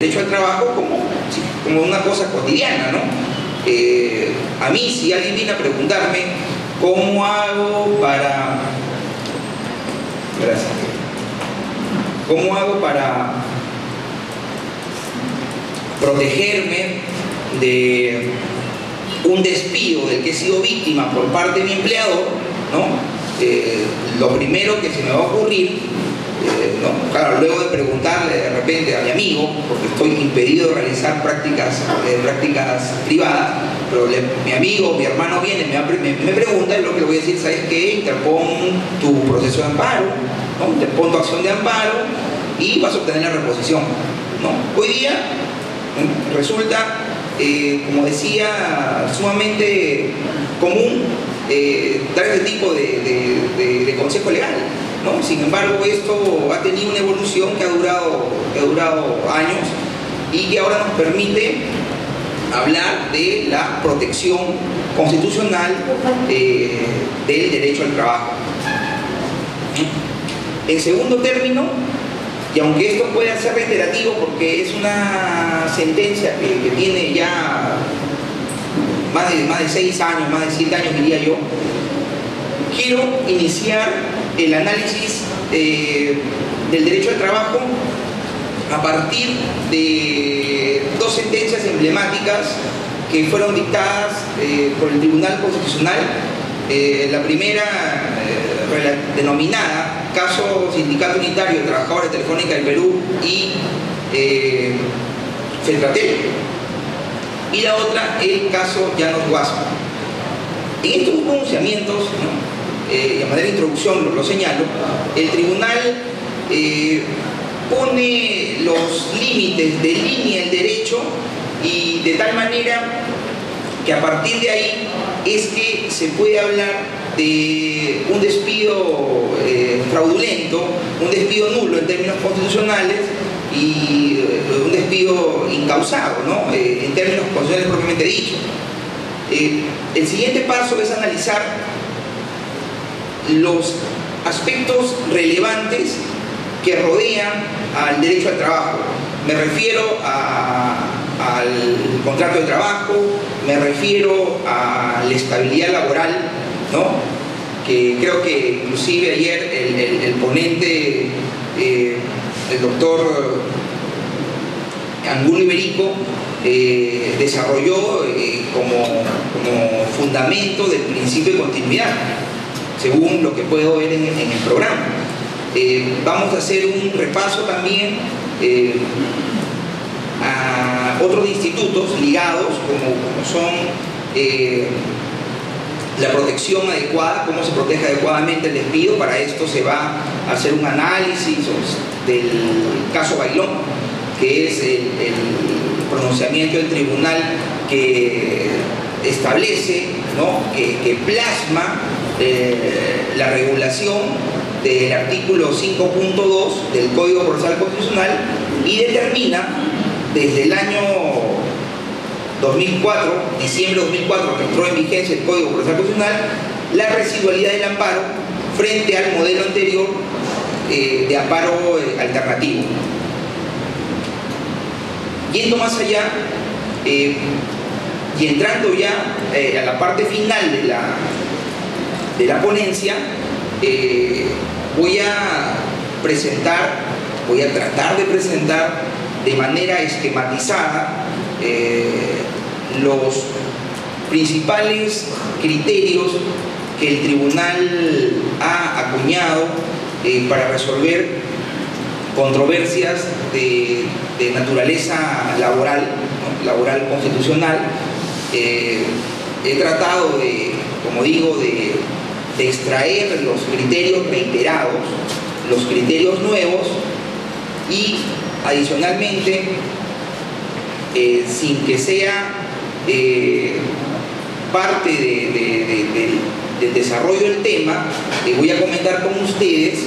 derecho al trabajo como una cosa cotidiana, ¿no? A mí, si alguien viene a preguntarme cómo hago para... Gracias. ¿Cómo hago para protegerme de un despido del que he sido víctima por parte de mi empleador, ¿no? Lo primero que se me va a ocurrir, ¿no? Claro, luego de preguntarle de repente a mi amigo, porque estoy impedido de realizar prácticas privadas, pero mi amigo, mi hermano viene, me pregunta, y lo que le voy a decir, ¿sabes qué? Interpon tu proceso de amparo, ¿no? Interpon tu acción de amparo y vas a obtener la reposición, ¿no? Hoy día resulta, como decía, sumamente común dar este tipo de consejo legal, ¿no? Sin embargo, esto ha tenido una evolución que ha durado años y que ahora nos permite hablar de la protección constitucional del derecho al trabajo. En segundo término, y aunque esto pueda ser reiterativo porque es una sentencia que tiene ya más de 6 años, más de 7 años diría yo, quiero iniciar el análisis del derecho al trabajo a partir de 2 sentencias emblemáticas que fueron dictadas por el Tribunal Constitucional. La primera, denominada Caso Sindicato Unitario de Trabajadores de Telefónica del Perú y Feltratel, y la otra, el caso Llanos Guasmo. En estos pronunciamientos, ¿no? De manera de introducción lo señalo, el tribunal pone los límites, delinea el derecho y de tal manera que a partir de ahí es que se puede hablar de un despido fraudulento, un despido nulo en términos constitucionales y un despido incausado, ¿no? En términos constitucionales propiamente dicho. El siguiente paso es analizar los aspectos relevantes que rodean al derecho al trabajo. Me refiero al contrato de trabajo, me refiero a la estabilidad laboral, ¿no? Que creo que inclusive ayer el ponente, el doctor Angulo Iberico, desarrolló como fundamento del principio de continuidad, según lo que puedo ver en el programa. Vamos a hacer un repaso también a otros institutos ligados, como son la protección adecuada, cómo se protege adecuadamente el despido. Para esto se va a hacer un análisis del caso Bailón, que es el pronunciamiento del tribunal que establece, ¿no? que plasma la regulación del artículo 5.2 del Código Procesal Constitucional y determina desde el año 2004, diciembre de 2004, que entró en vigencia el Código Procesal Constitucional, la residualidad del amparo frente al modelo anterior de amparo alternativo. Yendo más allá y entrando ya a la parte final de la ponencia, voy a tratar de presentar de manera esquematizada los principales criterios que el tribunal ha acuñado para resolver controversias de naturaleza laboral, ¿no? Laboral constitucional. He tratado como digo, de extraer los criterios reiterados, los criterios nuevos y adicionalmente, sin que sea parte del desarrollo del tema, voy a comentar con ustedes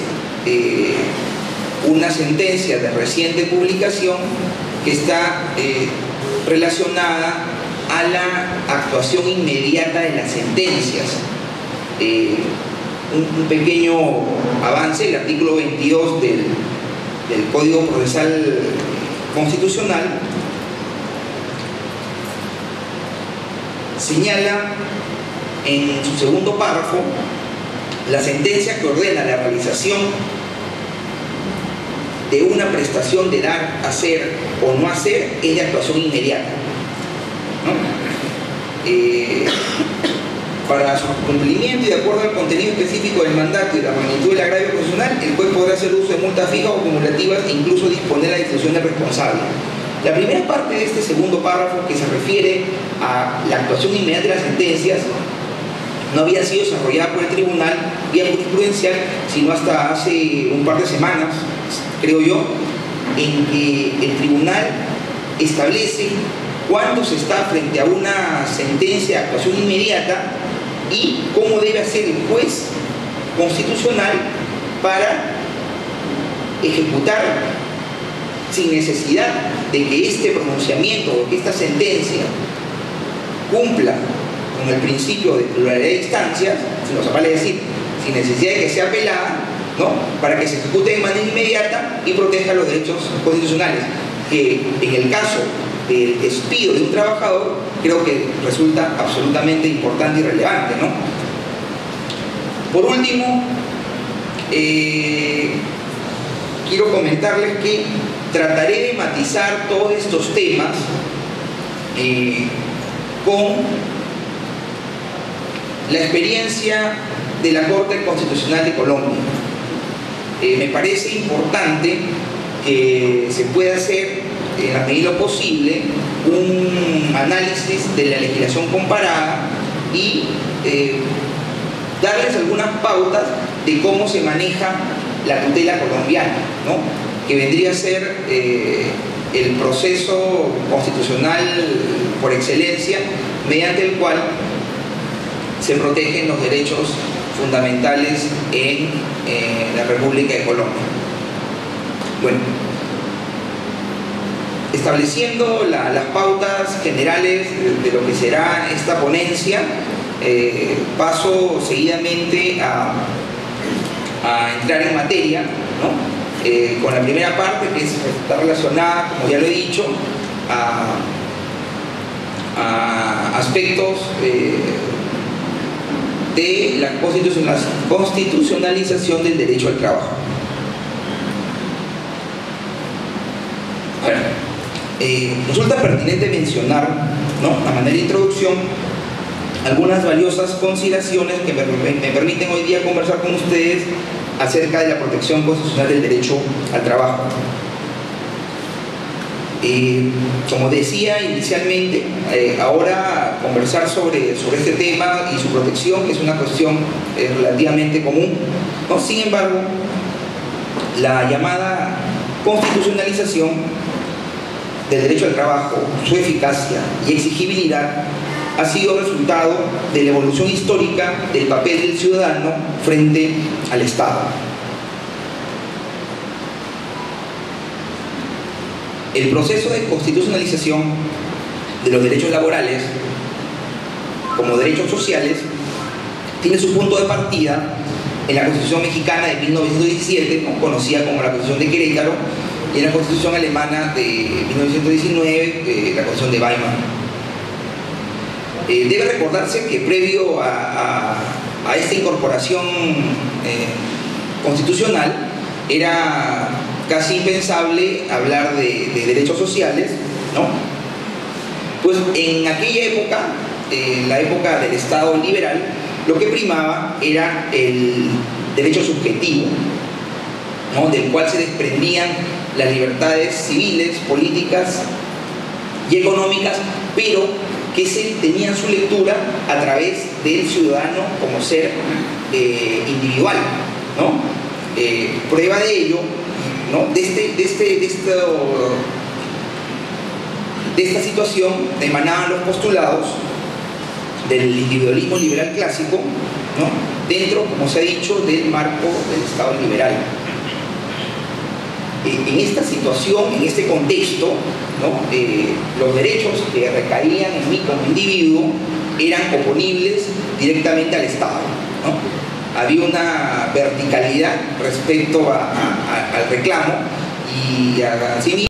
una sentencia de reciente publicación que está relacionada a la actuación inmediata de las sentencias. Un pequeño avance, el artículo 22 del Código Procesal Constitucional señala en su segundo párrafo la sentencia que ordena la realización de una prestación de dar, hacer o no hacer es de actuación inmediata, ¿no? Para su cumplimiento y de acuerdo al contenido específico del mandato y la magnitud del agravio constitucional, el juez podrá hacer uso de multas fijas o acumulativas e incluso disponer la destitución del responsable. La primera parte de este segundo párrafo, que se refiere a la actuación inmediata de las sentencias, no había sido desarrollada por el tribunal vía jurisprudencial, sino hasta hace un par de semanas, creo yo, en que el tribunal establece cuándo se está frente a una sentencia de actuación inmediata y cómo debe hacer el juez constitucional para ejecutar sin necesidad de que este pronunciamiento o que esta sentencia cumpla con el principio de pluralidad de instancias, o sea, vale decir, sin necesidad de que sea apelada, ¿no? Para que se ejecute de manera inmediata y proteja los derechos constitucionales, que en el caso del despido de un trabajador creo que resulta absolutamente importante y relevante, ¿no? Por último, quiero comentarles que trataré de matizar todos estos temas con la experiencia de la Corte Constitucional de Colombia. Me parece importante que se pueda hacer en la medida de lo posible un análisis de la legislación comparada y darles algunas pautas de cómo se maneja la tutela colombiana, ¿no? Que vendría a ser el proceso constitucional por excelencia mediante el cual se protegen los derechos fundamentales en la República de Colombia. Bueno, estableciendo las pautas generales de lo que será esta ponencia, paso seguidamente a entrar en materia, ¿no? Con la primera parte, que está relacionada, como ya lo he dicho, a aspectos de la constitucionalización del derecho al trabajo. Bueno, resulta pertinente mencionar, ¿no?, a manera de introducción, algunas valiosas consideraciones que me permiten hoy día conversar con ustedes acerca de la protección constitucional del derecho al trabajo. Como decía inicialmente, ahora conversar sobre este tema y su protección, que es una cuestión relativamente común, ¿no? Sin embargo, la llamada constitucionalización del derecho al trabajo, su eficacia y exigibilidad ha sido resultado de la evolución histórica del papel del ciudadano frente al Estado. El proceso de constitucionalización de los derechos laborales como derechos sociales tiene su punto de partida en la Constitución mexicana de 1917, ¿no?, conocida como la Constitución de Querétaro, y en la Constitución alemana de 1919, la Constitución de Weimar. Debe recordarse que previo a esta incorporación constitucional era casi impensable hablar de derechos sociales, ¿no? Pues en aquella época, la época del Estado liberal, lo que primaba era el derecho subjetivo, ¿no?, del cual se desprendían las libertades civiles, políticas y económicas, pero que se tenían su lectura a través del ciudadano como ser individual, ¿no? Prueba de ello, ¿no?, de esta situación emanaban los postulados del individualismo liberal clásico, ¿no?, dentro, como se ha dicho, del marco del Estado liberal. En esta situación, en este contexto, ¿no?, los derechos que recaían en mí como individuo eran oponibles directamente al Estado, ¿no? Había una verticalidad respecto al reclamo y a sí mismo.